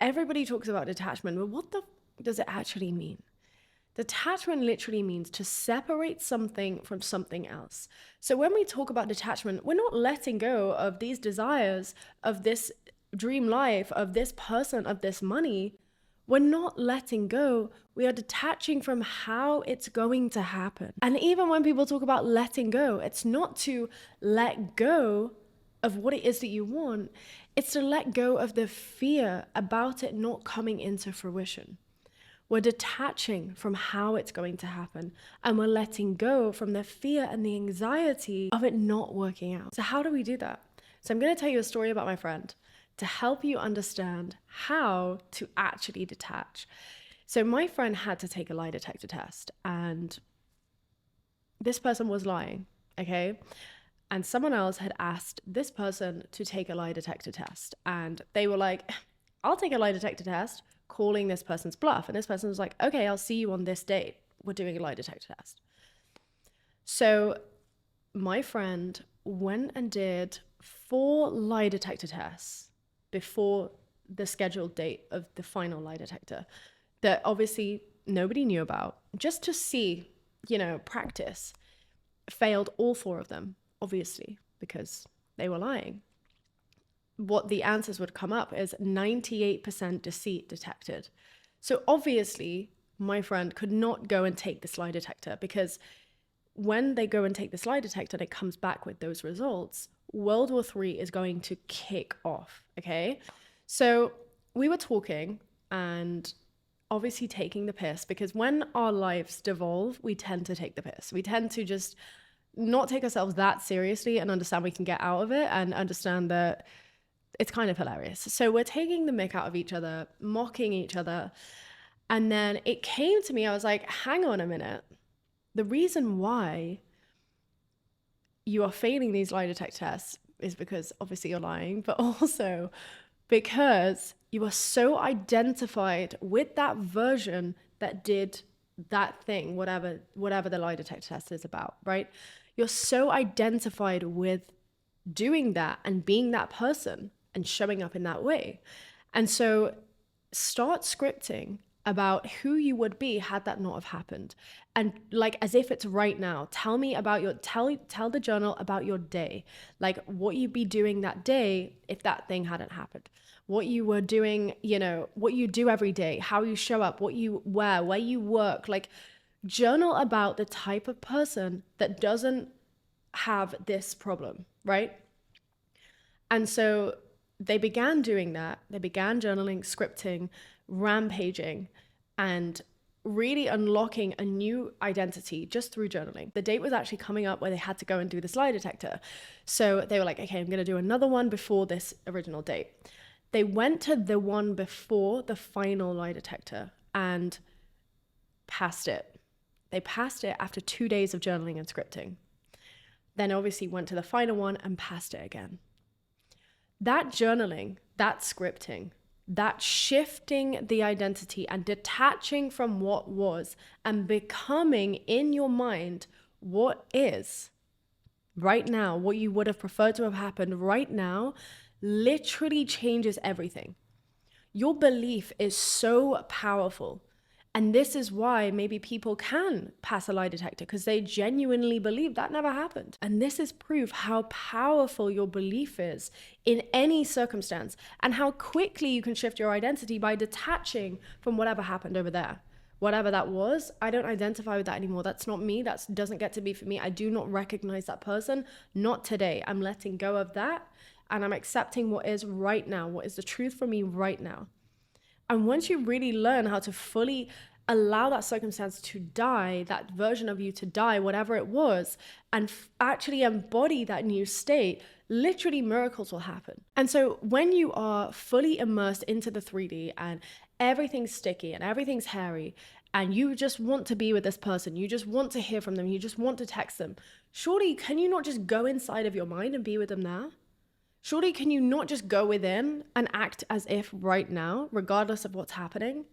everybody talks about detachment, but what does it actually mean? Detachment literally means to separate something from something else. So when we talk about detachment, we're not letting go of these desires, of this dream life, of this person, of this money. We're not letting go. We are detaching from how it's going to happen. And even when people talk about letting go, it's not to let go of what it is that you want. It's to let go of the fear about it not coming into fruition. We're detaching from how it's going to happen, and we're letting go from the fear and the anxiety of it not working out. So how do we do that? So I'm going to tell you a story about my friend to help you understand how to actually detach. So my friend had to take a lie detector test, and this person was lying, okay? And someone else had asked this person to take a lie detector test, and they were like, I'll take a lie detector test, calling this person's bluff. And this person was like, okay, I'll see you on this date. We're doing a lie detector test. So my friend went and did 4 lie detector tests before the scheduled date of the final lie detector that obviously nobody knew about, just to see, practice. Failed all 4 of them, obviously, because they were lying. What the answers would come up is 98% deceit detected. So obviously, my friend could not go and take this lie detector, because when they go and take this lie detector and it comes back with those results, World War III is going to kick off, okay? So we were talking and obviously taking the piss, because when our lives devolve, we tend to take the piss. We tend to just not take ourselves that seriously and understand we can get out of it and understand that it's kind of hilarious. So we're taking the mick out of each other, mocking each other. And then it came to me, I was like, hang on a minute. The reason why you are failing these lie detector tests is because obviously you're lying, but also because you are so identified with that version that did that thing, whatever the lie detector test is about, right? You're so identified with doing that and being that person and showing up in that way. And so start scripting about who you would be had that not have happened. And like, as if it's right now, tell the journal about your day, like what you'd be doing that day if that thing hadn't happened, what you were doing, what you do every day, how you show up, what you wear, where you work. Like, journal about the type of person that doesn't have this problem, right? And so they began doing that. They began journaling, scripting, rampaging, and really unlocking a new identity just through journaling. The date was actually coming up where they had to go and do this lie detector. So they were like, okay, I'm going to do another one before this original date. They went to the one before the final lie detector and passed it. They passed it after 2 days of journaling and scripting. Then obviously went to the final one and passed it again. That journaling, that scripting, that shifting the identity and detaching from what was and becoming in your mind what is right now, what you would have preferred to have happened right now, literally changes everything. Your belief is so powerful. And this is why maybe people can pass a lie detector, because they genuinely believe that never happened. And this is proof how powerful your belief is in any circumstance, and how quickly you can shift your identity by detaching from whatever happened over there. Whatever that was, I don't identify with that anymore. That's not me. That doesn't get to be for me. I do not recognize that person. Not today. I'm letting go of that, and I'm accepting what is right now, what is the truth for me right now. And once you really learn how to fully allow that circumstance to die, that version of you to die, whatever it was, and actually embody that new state, literally miracles will happen. And so when you are fully immersed into the 3D and everything's sticky and everything's hairy, and you just want to be with this person, you just want to hear from them, you just want to text them, surely can you not just go inside of your mind and be with them now? Surely can you not just go within and act as if right now, regardless of what's happening?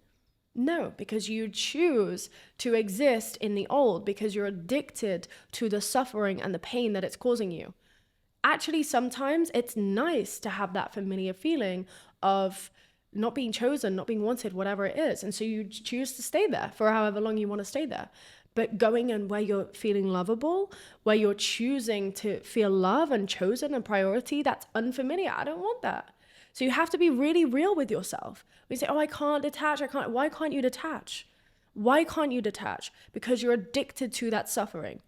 No, because you choose to exist in the old because you're addicted to the suffering and the pain that it's causing you. Actually, sometimes it's nice to have that familiar feeling of not being chosen, not being wanted, whatever it is. And so you choose to stay there for however long you want to stay there. But going and where you're feeling lovable, where you're choosing to feel love and chosen and priority, that's unfamiliar. I don't want that. So you have to be really real with yourself. We say, oh, I can't detach. Why can't you detach? Why can't you detach? Because you're addicted to that suffering.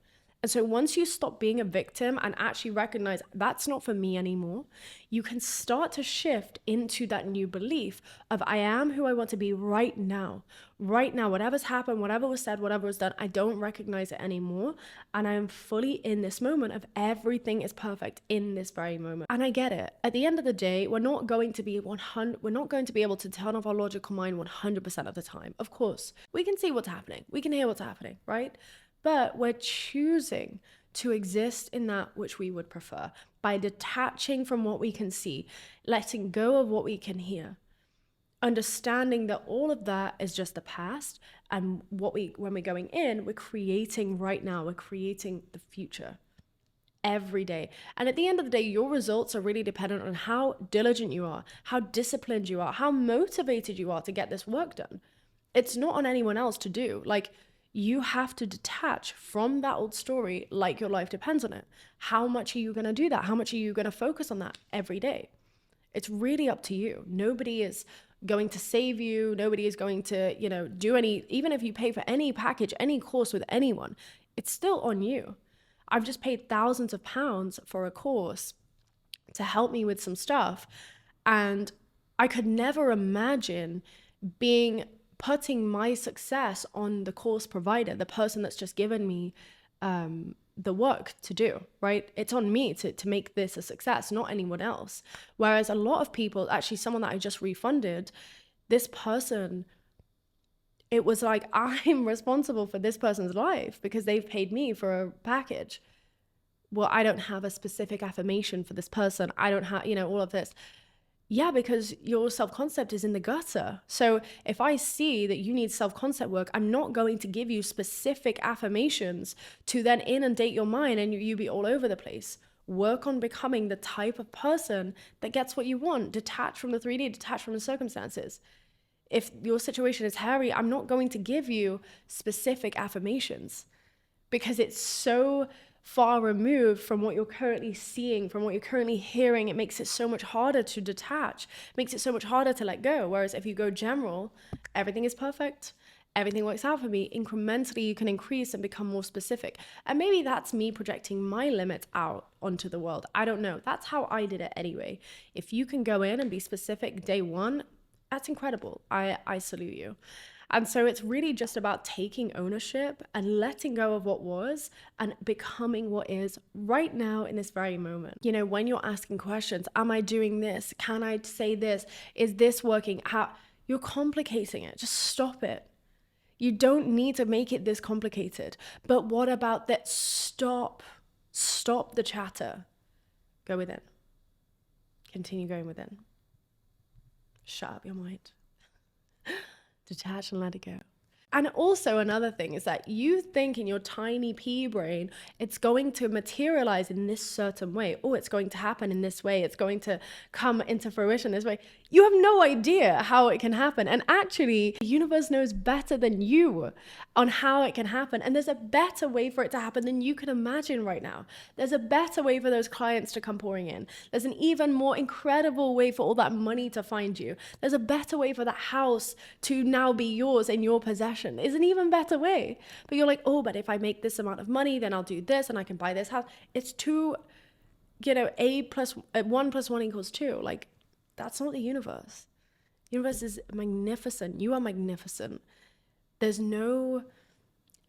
And so once you stop being a victim and actually recognize that's not for me anymore, you can start to shift into that new belief of I am who I want to be right now. Right now, whatever's happened, whatever was said, whatever was done, I don't recognize it anymore. And I am fully in this moment of everything is perfect in this very moment. And I get it. At the end of the day, we're not going to be able to turn off our logical mind 100% of the time. Of course, we can see what's happening. We can hear what's happening, right? But we're choosing to exist in that which we would prefer by detaching from what we can see, letting go of what we can hear, understanding that all of that is just the past. And when we're going in, we're creating right now, we're creating the future every day. And at the end of the day, your results are really dependent on how diligent you are, how disciplined you are, how motivated you are to get this work done. It's not on anyone else to do. Like, you have to detach from that old story like your life depends on it. How much are you going to do that? How much are you going to focus on that every day? It's really up to you. Nobody is going to save you. Nobody is going to, do any, even if you pay for any package, any course with anyone, it's still on you. I've just paid thousands of pounds for a course to help me with some stuff. And I could never imagine putting my success on the course provider, the person that's just given me the work to do, right? It's on me to make this a success, not anyone else. Whereas a lot of people, actually someone that I just refunded, this person, it was like, I'm responsible for this person's life because they've paid me for a package. Well, I don't have a specific affirmation for this person. I don't have, all of this. Yeah, because your self-concept is in the gutter. So if I see that you need self-concept work, I'm not going to give you specific affirmations to then inundate your mind and you be all over the place. Work on becoming the type of person that gets what you want. Detach from the 3D, detach from the circumstances. If your situation is hairy, I'm not going to give you specific affirmations because it's so far removed from what you're currently seeing, from what you're currently hearing. It makes it so much harder to detach, it makes it so much harder to let go. Whereas if you go general, everything is perfect, everything works out for me, incrementally you can increase and become more specific. And maybe that's me projecting my limits out onto the world. I don't know. That's how I did it anyway. If you can go in and be specific day one, that's incredible. I salute you. And so it's really just about taking ownership and letting go of what was and becoming what is right now in this very moment. When you're asking questions, am I doing this? Can I say this? Is this working? You're complicating it. Just stop it. You don't need to make it this complicated. But what about that? Stop the chatter. Go within. Continue going within. Shut up your mind. Detach and let it go. And also another thing is that you think in your tiny pea brain, it's going to materialize in this certain way. Oh, it's going to happen in this way. It's going to come into fruition this way. You have no idea how it can happen. And actually, the universe knows better than you on how it can happen. And there's a better way for it to happen than you can imagine right now. There's a better way for those clients to come pouring in. There's an even more incredible way for all that money to find you. There's a better way for that house to now be yours in your possession. Is an even better way. But you're like, oh, but if I make this amount of money, then I'll do this and I can buy this house. It's too, 1 + 1 = 2. Like, that's not the universe. The universe is magnificent. You are magnificent. There's no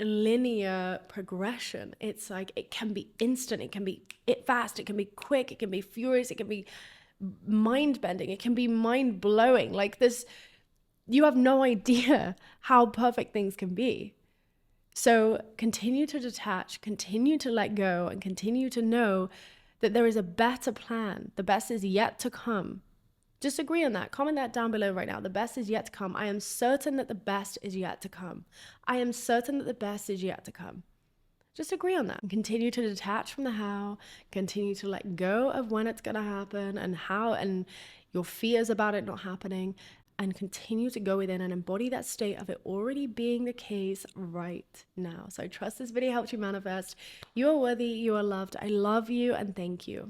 linear progression. It's like, it can be instant, it can be fast, it can be quick, it can be furious, it can be mind-bending, it can be mind-blowing. Like, you have no idea how perfect things can be. So continue to detach, continue to let go, and continue to know that there is a better plan. The best is yet to come. Just agree on that. Comment that down below right now. The best is yet to come. I am certain that the best is yet to come. I am certain that the best is yet to come. Just agree on that. And continue to detach from the how. Continue to let go of when it's going to happen and how, and your fears about it not happening. and continue to go within and embody that state of it already being the case right now. So I trust this video helped you manifest. You are worthy, you are loved. I love you and thank you.